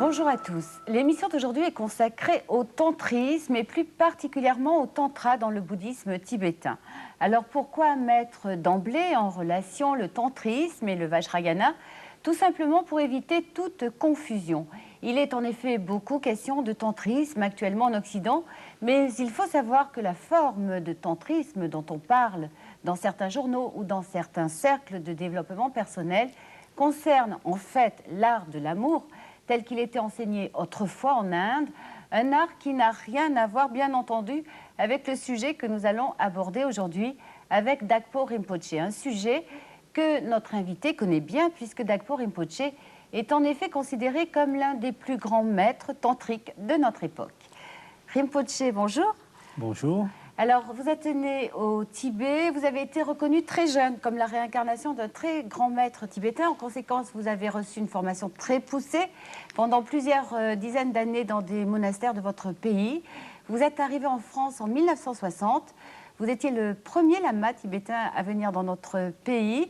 Bonjour à tous. L'émission d'aujourd'hui est consacrée au tantrisme et plus particulièrement au tantra dans le bouddhisme tibétain. Alors pourquoi mettre d'emblée en relation le tantrisme et le vajrayana? Tout simplement pour éviter toute confusion. Il est en effet beaucoup question de tantrisme actuellement en Occident, mais il faut savoir que la forme de tantrisme dont on parle dans certains journaux ou dans certains cercles de développement personnel concerne en fait l'art de l'amour, tel qu'il était enseigné autrefois en Inde, un art qui n'a rien à voir, bien entendu, avec le sujet que nous allons aborder aujourd'hui avec Dagpo Rinpoche, un sujet que notre invité connaît bien, puisque Dagpo Rinpoche est en effet considéré comme l'un des plus grands maîtres tantriques de notre époque. Rinpoche, bonjour. Bonjour. Alors, vous êtes né au Tibet, vous avez été reconnu très jeune comme la réincarnation d'un très grand maître tibétain. En conséquence, vous avez reçu une formation très poussée pendant plusieurs dizaines d'années dans des monastères de votre pays. Vous êtes arrivé en France en 1960. Vous étiez le premier lama tibétain à venir dans notre pays.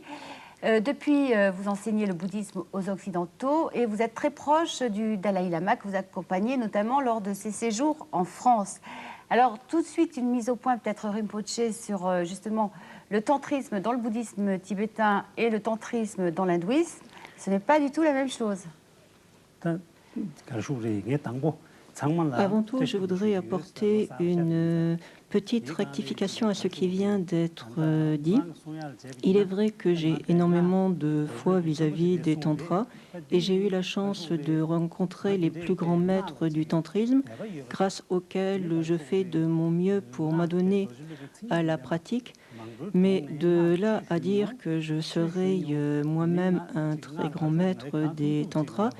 Depuis, vous enseignez le bouddhisme aux Occidentaux et vous êtes très proche du Dalai Lama que vous accompagnez notamment lors de ses séjours en France. Alors, tout de suite, une mise au point, peut-être Rinpoche, sur justement le tantrisme dans le bouddhisme tibétain et le tantrisme dans l'hindouisme. Ce n'est pas du tout la même chose. Avant tout, je voudrais apporter une petite rectification à ce qui vient d'être dit. Il est vrai que j'ai énormément de foi vis-à-vis des tantras et j'ai eu la chance de rencontrer les plus grands maîtres du tantrisme, grâce auxquels je fais de mon mieux pour m'adonner à la pratique. Mais de là à dire que je serai moi-même un très grand maître des tantras,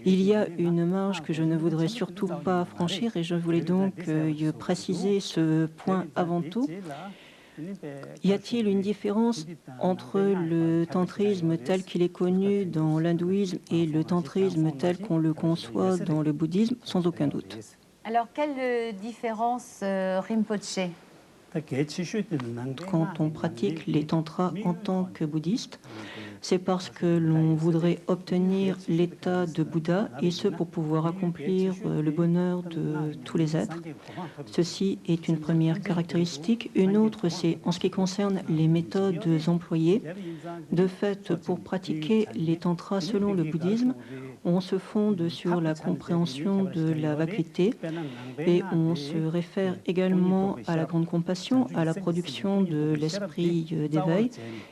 il y a une marge que je ne voudrais surtout pas franchir et je voulais donc préciser ce point avant tout. Y a-t-il une différence entre le tantrisme tel qu'il est connu dans l'hindouisme et le tantrisme tel qu'on le conçoit dans le bouddhisme? Sans aucun doute. Alors, quelle différence, Rinpoche? Quand on pratique les tantras en tant que bouddhiste, c'est parce que l'on voudrait obtenir l'état de Bouddha, et ce pour pouvoir accomplir le bonheur de tous les êtres. Ceci est une première caractéristique. Une autre, c'est en ce qui concerne les méthodes employées. De fait, pour pratiquer les tantras selon le bouddhisme, on se fonde sur la compréhension de la vacuité et on se réfère également à la grande compassion, à la production de l'esprit d'éveil.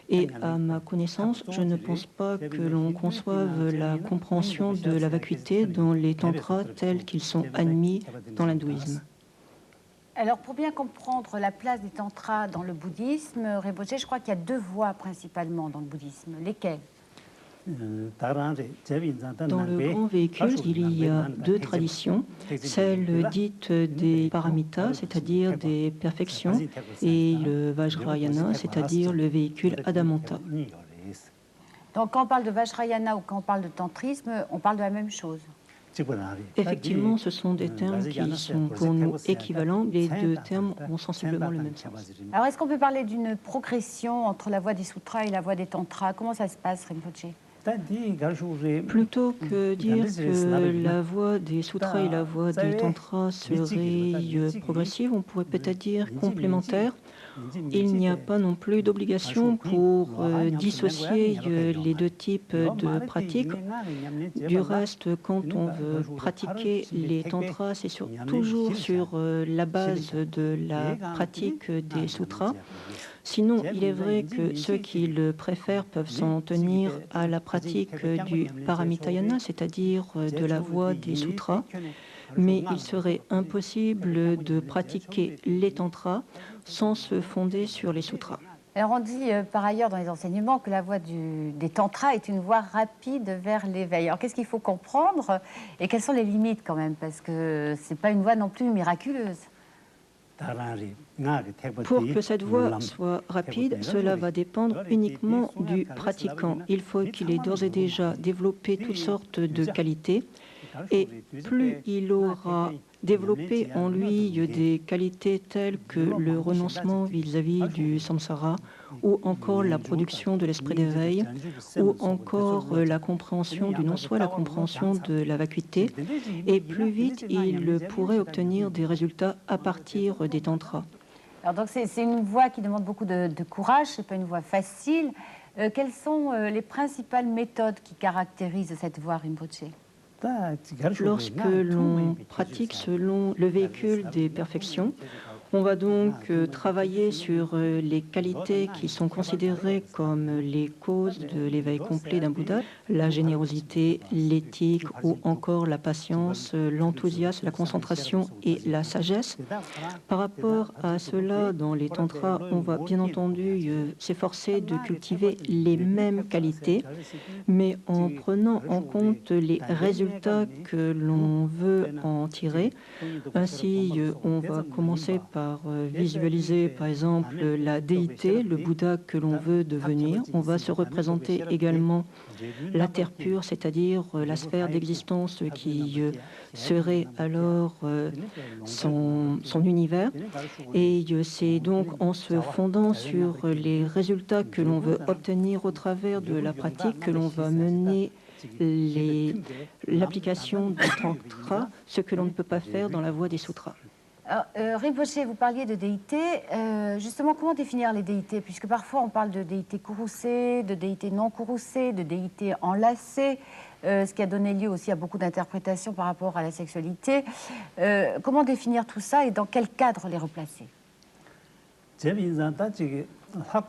Et à ma connaissance, je ne pense pas que l'on conçoive la compréhension de la vacuité dans les tantras tels qu'ils sont admis dans l'hindouisme. Alors, pour bien comprendre la place des tantras dans le bouddhisme, Rinpoche, je crois qu'il y a deux voies principalement dans le bouddhisme. Lesquelles? Dans le grand véhicule, il y a deux traditions, celle dite des paramitas, c'est-à-dire des perfections, et le vajrayana, c'est-à-dire le véhicule adamanta. Donc, quand on parle de vajrayana ou quand on parle de tantrisme, on parle de la même chose. Effectivement, ce sont des termes qui sont pour nous équivalents. Les deux termes ont sensiblement le même sens. Alors, est-ce qu'on peut parler d'une progression entre la voie des sutras et la voie des tantras? Comment ça se passe, Rinpoche? Plutôt que dire que la voie des sutras et la voie des tantras serait progressive, on pourrait peut-être dire complémentaire. Il n'y a pas non plus d'obligation pour dissocier les deux types de pratiques. Du reste, quand on veut pratiquer les tantras, c'est toujours sur la base de la pratique des sutras. Sinon, il est vrai que ceux qui le préfèrent peuvent s'en tenir à la pratique du paramitayana, c'est-à-dire de la voie des sutras, mais il serait impossible de pratiquer les tantras sans se fonder sur les sutras. Alors on dit par ailleurs dans les enseignements que la voie des tantras est une voie rapide vers l'éveil. Alors qu'est-ce qu'il faut comprendre et quelles sont les limites quand même? Parce que ce n'est pas une voie non plus miraculeuse. Pour que cette voie soit rapide, cela va dépendre uniquement du pratiquant. Il faut qu'il ait d'ores et déjà développé toutes sortes de qualités. Et plus il aura développer en lui des qualités telles que le renoncement vis-à-vis du samsara, ou encore la production de l'esprit d'éveil, ou encore la compréhension du non-soi, la compréhension de la vacuité, et plus vite il pourrait obtenir des résultats à partir des tantras. Alors donc c'est une voie qui demande beaucoup de courage, c'est pas une voie facile. Quelles sont les principales méthodes qui caractérisent cette voie Rinpoche? Lorsque l'on pratique selon le véhicule des perfections, on va donc travailler sur les qualités qui sont considérées comme les causes de l'éveil complet d'un Bouddha, la générosité, l'éthique ou encore la patience, l'enthousiasme, la concentration et la sagesse. Par rapport à cela, dans les tantras, on va bien entendu s'efforcer de cultiver les mêmes qualités, mais en prenant en compte les résultats que l'on veut en tirer. Ainsi, on va commencer par visualiser, par exemple, la déité, le Bouddha que l'on veut devenir. On va se représenter également la terre pure, c'est-à-dire la sphère d'existence qui serait alors son univers. Et c'est donc en se fondant sur les résultats que l'on veut obtenir au travers de la pratique que l'on va mener l'application du tantra, ce que l'on ne peut pas faire dans la voie des sutras. Rinpoche, vous parliez de déités. Justement, comment définir les déités? Puisque parfois on parle de déités courroucées, de déités non courroucées, de déités enlacées, ce qui a donné lieu aussi à beaucoup d'interprétations par rapport à la sexualité. Comment définir tout ça et dans quel cadre les replacer?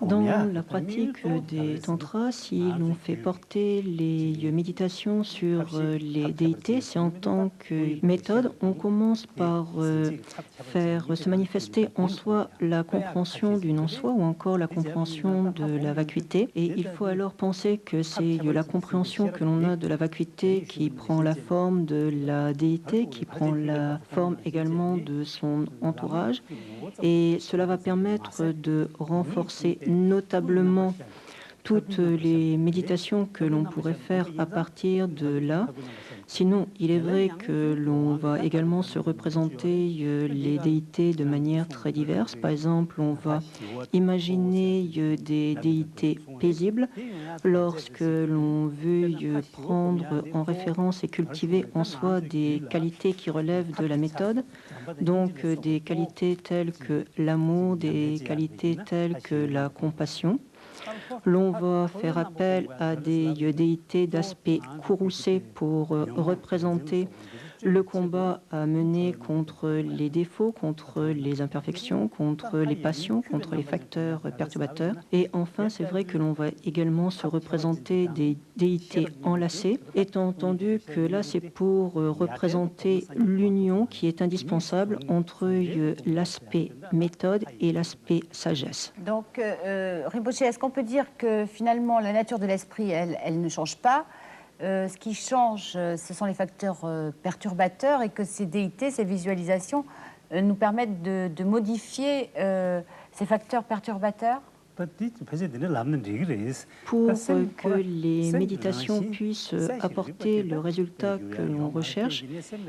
Dans la pratique des tantras, si l'on fait porter les méditations sur les déités, c'est en tant que méthode. On commence par faire se manifester en soi la compréhension du non-soi ou encore la compréhension de la vacuité. Et il faut alors penser que c'est la compréhension que l'on a de la vacuité qui prend la forme de la déité, qui prend la forme également de son entourage. Et cela va permettre de renforcer notablement toutes les méditations que l'on pourrait faire à partir de là. Sinon, il est vrai que l'on va également se représenter les déités de manière très diverse. Par exemple, on va imaginer des déités paisibles lorsque l'on veut prendre en référence et cultiver en soi des qualités qui relèvent de la méthode. Donc des qualités telles que l'amour, des qualités telles que la compassion. L'on va faire appel à des déités d'aspect courroucé pour représenter le combat à mener contre les défauts, contre les imperfections, contre les passions, contre les facteurs perturbateurs. Et enfin, c'est vrai que l'on va également se représenter des déités enlacées, étant entendu que là, c'est pour représenter l'union qui est indispensable entre l'aspect méthode et l'aspect sagesse. Donc, Rinpoche, est-ce qu'on peut dire que finalement, la nature de l'esprit, elle ne change pas? Ce qui change, ce sont les facteurs perturbateurs et que ces déités, ces visualisations nous permettent de modifier ces facteurs perturbateurs? Pour que les méditations puissent apporter le résultat que l'on recherche,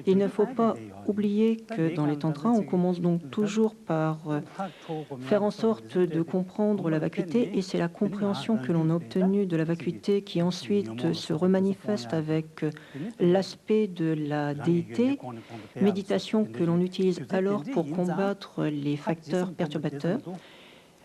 il ne faut pas oublier que dans les tantras, on commence donc toujours par faire en sorte de comprendre la vacuité, et c'est la compréhension que l'on a obtenue de la vacuité qui ensuite se remanifeste avec l'aspect de la déité, méditation que l'on utilise alors pour combattre les facteurs perturbateurs.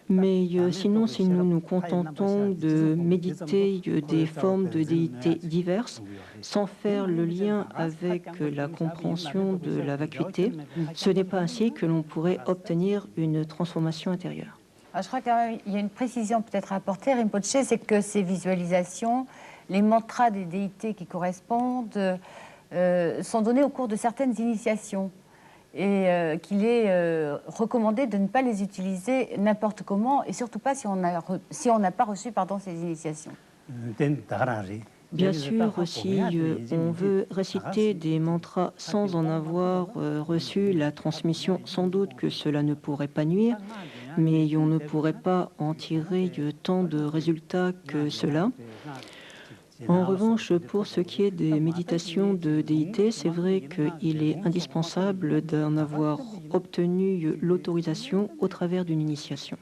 Mais sinon, si nous nous contentons de méditer des formes de déités diverses, sans faire le lien avec la compréhension de la vacuité, ce n'est pas ainsi que l'on pourrait obtenir une transformation intérieure. Alors, je crois qu'il y a une précision peut-être à apporter, Rinpoche, c'est que ces visualisations, les mantras des déités qui correspondent, sont donnés au cours de certaines initiations. Et qu'il est recommandé de ne pas les utiliser n'importe comment, et surtout pas si on n'a pas reçu ces initiations. Bien sûr, si on veut réciter des mantras sans en avoir reçu la transmission, sans doute que cela ne pourrait pas nuire, mais on ne pourrait pas en tirer tant de résultats que cela. En revanche, pour ce qui est des méditations de déité, c'est vrai qu'il est indispensable d'en avoir obtenu l'autorisation au travers d'une initiation.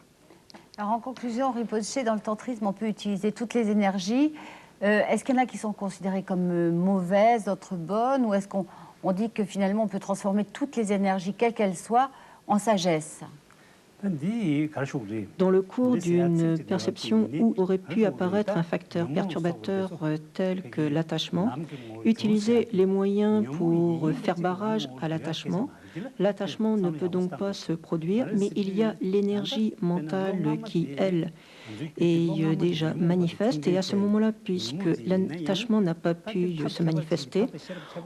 Alors en conclusion, Rinpoché, dans le tantrisme, on peut utiliser toutes les énergies. Est-ce qu'il y en a qui sont considérées comme mauvaises, d'autres bonnes, ou est-ce qu'on dit que finalement on peut transformer toutes les énergies, quelles qu'elles soient, en sagesse? Dans le cours d'une perception où aurait pu apparaître un facteur perturbateur tel que l'attachement, utiliser les moyens pour faire barrage à l'attachement. L'attachement ne peut donc pas se produire, mais il y a l'énergie mentale qui, elle, est déjà manifeste. Et à ce moment-là, puisque l'attachement n'a pas pu se manifester,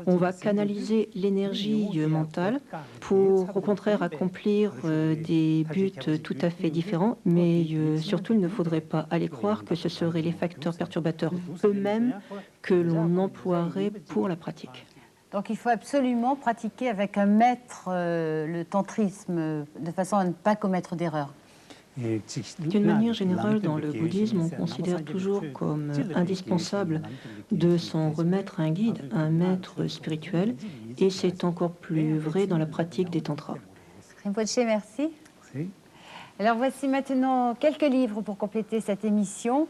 on va canaliser l'énergie mentale pour, au contraire, accomplir des buts tout à fait différents. Mais surtout, il ne faudrait pas aller croire que ce seraient les facteurs perturbateurs eux-mêmes que l'on emploierait pour la pratique. Donc il faut absolument pratiquer avec un maître le tantrisme de façon à ne pas commettre d'erreurs. D'une manière générale, dans le bouddhisme, on considère toujours comme indispensable de s'en remettre à un guide, à un maître spirituel, et c'est encore plus vrai dans la pratique des tantras. Rinpoche, merci. Alors voici maintenant quelques livres pour compléter cette émission.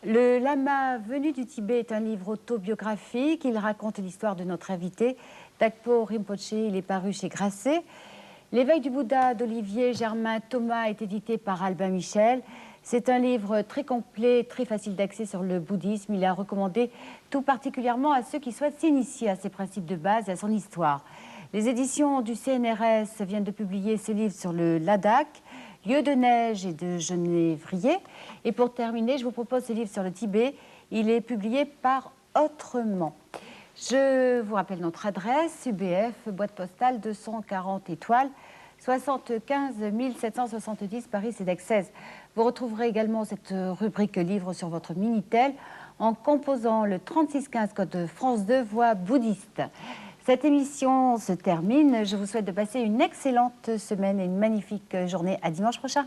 Le Lama venu du Tibet est un livre autobiographique. Il raconte l'histoire de notre invité, Dakpo Rinpoche. Il est paru chez Grasset. L'éveil du Bouddha d'Olivier Germain Thomas est édité par Albin Michel. C'est un livre très complet, très facile d'accès sur le bouddhisme. Il est recommandé tout particulièrement à ceux qui souhaitent s'initier à ses principes de base et à son histoire. Les éditions du CNRS viennent de publier ce livre sur le Ladakh, Lieu de neige et de genévrier. Et pour terminer, je vous propose ce livre sur le Tibet. Il est publié par Autrement. Je vous rappelle notre adresse, UBF, boîte postale 240 étoiles, 75 770 Paris-CEDEX 16. Vous retrouverez également cette rubrique livre sur votre Minitel en composant le 3615 code France 2 voix bouddhiste. Cette émission se termine. Je vous souhaite de passer une excellente semaine et une magnifique journée. À dimanche prochain.